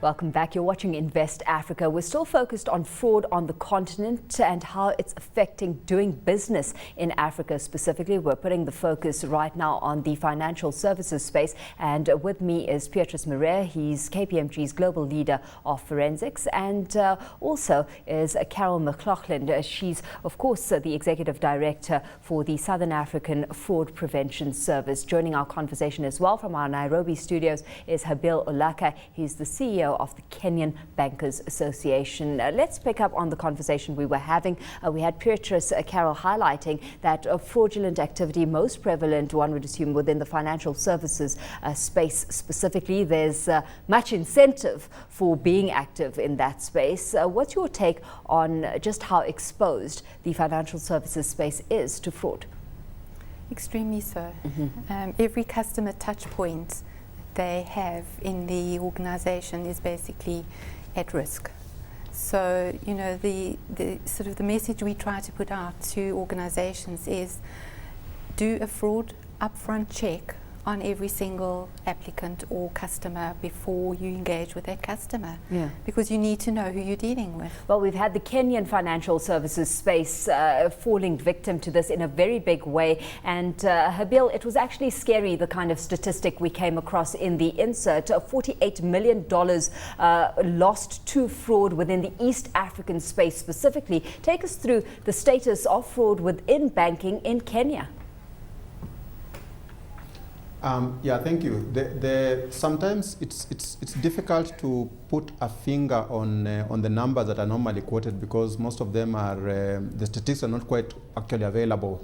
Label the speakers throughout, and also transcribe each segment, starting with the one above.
Speaker 1: Welcome back. You're watching Invest Africa. We're still focused on fraud on the continent and how it's affecting doing business in Africa specifically. We're putting the focus right now on the financial services space. And with me is Petrus Maria. He's KPMG's global leader of forensics. And also is Carol McLaughlin. She's, of course, the executive director for the Southern African Fraud Prevention Service. Joining our conversation as well from our Nairobi studios is Habil Olaka. He's the CEO of the Kenyan Bankers Association. Let's pick up on the conversation we were having. We had Petrus Carol highlighting that fraudulent activity most prevalent, one would assume, within the financial services space specifically. There's much incentive for being active in that space. What's your take on just how exposed the financial services space is to fraud?
Speaker 2: Extremely so. Every customer touch point they have in the organization is basically at risk. So, you know, the sort of the message we try to put out to organizations is do a fraud upfront check on every single applicant or customer before you engage with that customer.
Speaker 1: Yeah.
Speaker 2: Because you need to know who you're dealing with.
Speaker 1: Well, we've had the Kenyan financial services space falling victim to this in a very big way. And Habil, it was actually scary, the kind of statistic we came across in the insert. $48 million lost to fraud within the East African space specifically. Take us through the status of fraud within banking in Kenya.
Speaker 3: Yeah, thank you. Sometimes it's difficult to put a finger on the numbers that are normally quoted because most of them are the statistics are not quite actually available,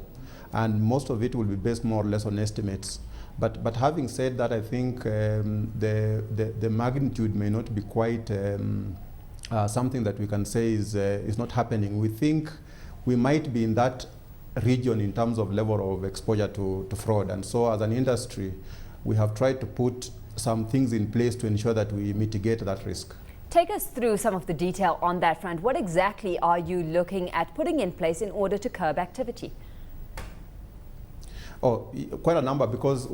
Speaker 3: and most of it will be based more or less on estimates. But having said that, I think the magnitude may not be quite something that we can say is not happening. We think we might be in that region in terms of level of exposure to fraud, and so as an industry we have tried to put some things in place to ensure that we mitigate that risk.
Speaker 1: Take us through some of the detail on that front. What exactly are you looking at putting in place in order to curb activity?
Speaker 3: Oh, quite a number, because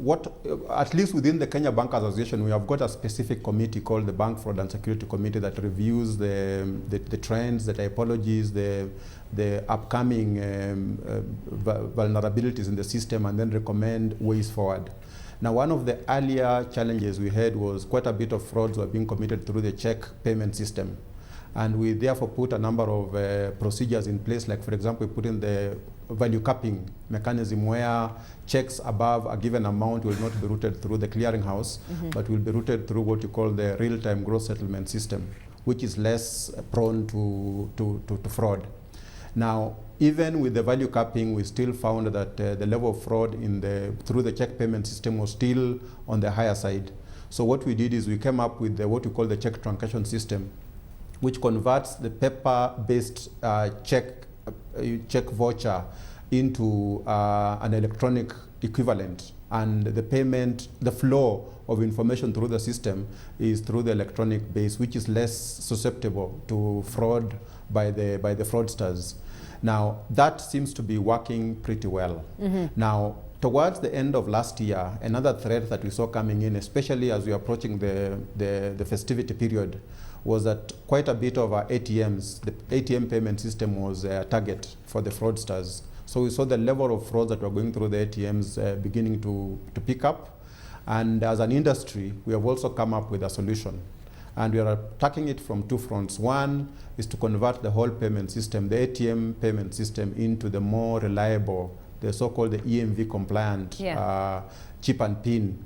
Speaker 3: at least within the Kenya Bankers Association, we have got a specific committee called the Bank Fraud and Security Committee that reviews the trends, the typologies, the upcoming vulnerabilities in the system, and then recommend ways forward. Now, one of the earlier challenges we had was quite a bit of frauds were being committed through the check payment system. And we therefore put a number of procedures in place, like, for example, we put in the value capping mechanism where checks above a given amount will not be routed through the clearinghouse, but will be routed through what you call the real-time gross settlement system, which is less prone to fraud. Now, even with the value capping, we still found that the level of fraud through the check payment system was still on the higher side. So what we did is we came up with what we call the check truncation system, which converts the paper-based check voucher into an electronic equivalent, and the flow of information through the system is through the electronic base, which is less susceptible to fraud by the fraudsters. Now, that seems to be working pretty well. Now, towards the end of last year, another threat that we saw coming in, especially as we are approaching the festivity period, was that quite a bit of our ATMs, the ATM payment system was a target for the fraudsters. So we saw the level of fraud that were going through the ATMs beginning to pick up. And as an industry, we have also come up with a solution. And we are attacking it from two fronts. One is to convert the whole payment system, the ATM payment system, into the more reliable, the so-called the EMV compliant chip and pin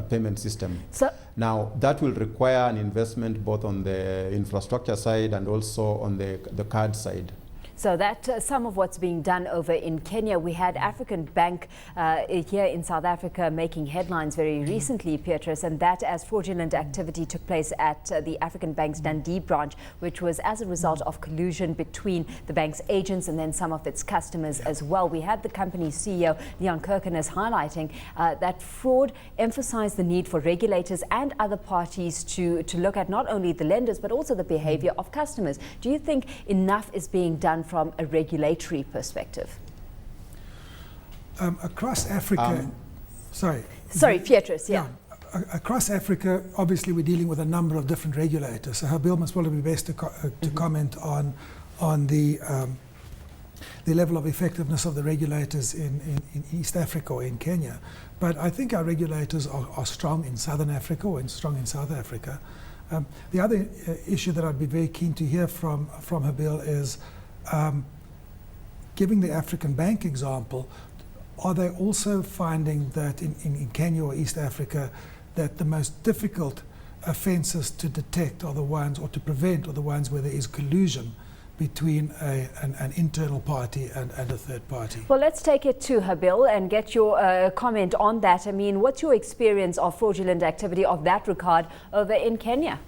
Speaker 3: payment system. So now that will require an investment both on the infrastructure side and also on the card side.
Speaker 1: So that some of what's being done over in Kenya. We had African Bank here in South Africa making headlines very recently, Petrus, and that as fraudulent activity took place at the African Bank's Dundee branch, which was as a result of collusion between the bank's agents and then some of its customers as well. We had the company's CEO, Leon Kirkenes, highlighting that fraud emphasized the need for regulators and other parties to look at not only the lenders but also the behavior of customers. Do you think enough is being done from a regulatory perspective?
Speaker 4: Across Africa,
Speaker 1: Sorry, Petrus, yeah.
Speaker 4: across Africa, obviously we're dealing with a number of different regulators. So Habil must probably be best to comment on the level of effectiveness of the regulators in East Africa or in Kenya. But I think our regulators are strong in Southern Africa or strong in South Africa. The other issue that I'd be very keen to hear from Habil is, giving the African Bank example, are they also finding that in Kenya or East Africa that the most difficult offences to detect are the ones, or to prevent, are the ones where there is collusion between an internal party and a third party?
Speaker 1: Well, let's take it to Habil and get your comment on that. I mean, what's your experience of fraudulent activity of that regard over in Kenya?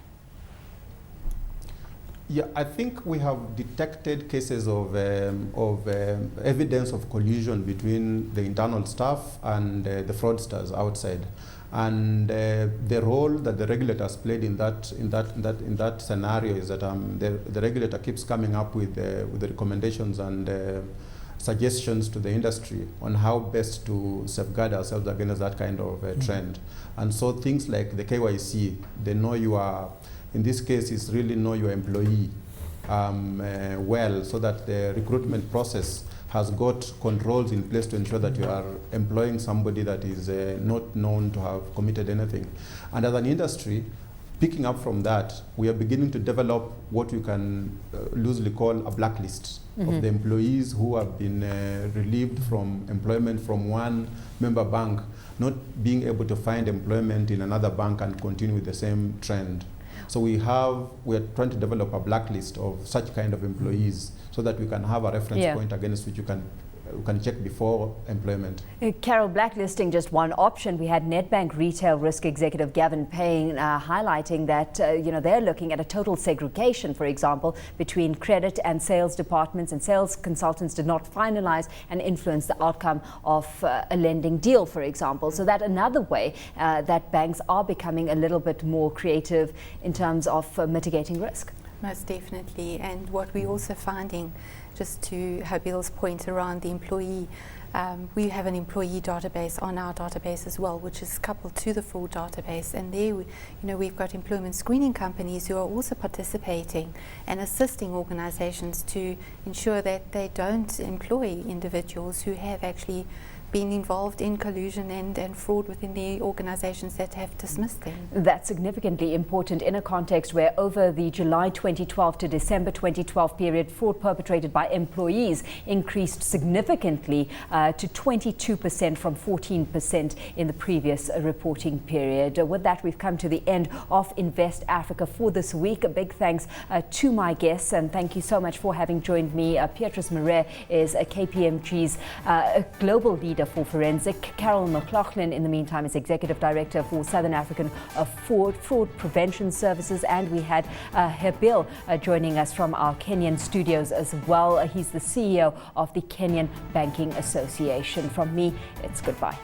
Speaker 3: Yeah, I think we have detected cases of evidence of collusion between the internal staff and the fraudsters outside, and the role that the regulators played in that scenario is that the regulator keeps coming up with the recommendations and suggestions to the industry on how best to safeguard ourselves against that kind of trend. And so things like the KYC, they know you are. In this case, it's really know your employee well, so that the recruitment process has got controls in place to ensure that you are employing somebody that is not known to have committed anything. And as an industry, picking up from that, we are beginning to develop what you can loosely call a blacklist of the employees who have been relieved from employment from one member bank, not being able to find employment in another bank and continue with the same trend. So we are trying to develop a blacklist of such kind of employees so that we can have a reference point against which you can check before employment.
Speaker 1: Carol, blacklisting just one option. We had Nedbank Retail Risk Executive Gavin Payne highlighting that they're looking at a total segregation, for example, between credit and sales departments, and sales consultants did not finalize and influence the outcome of a lending deal, for example. So that another way that banks are becoming a little bit more creative in terms of mitigating risk.
Speaker 2: Most definitely. And what we're also finding, just to Habil's point around the employee, we have an employee database on our database as well, which is coupled to the fraud database. And there, we've got employment screening companies who are also participating and assisting organizations to ensure that they don't employ individuals who have actually been involved in collusion and fraud within the organizations that have dismissed them.
Speaker 1: That's significantly important in a context where over the July 2012 to December 2012 period, fraud perpetrated by employees increased significantly to 22% from 14% in the previous reporting period. With that, we've come to the end of Invest Africa for this week. A big thanks to my guests, and thank you so much for having joined me. Beatrice Marais is KPMG's global leader for forensic. Carol McLaughlin, in the meantime, is Executive Director for Southern African Fraud Prevention Services. And we had Habil joining us from our Kenyan studios as well. He's the CEO of the Kenyan Banking Association. From me, it's goodbye.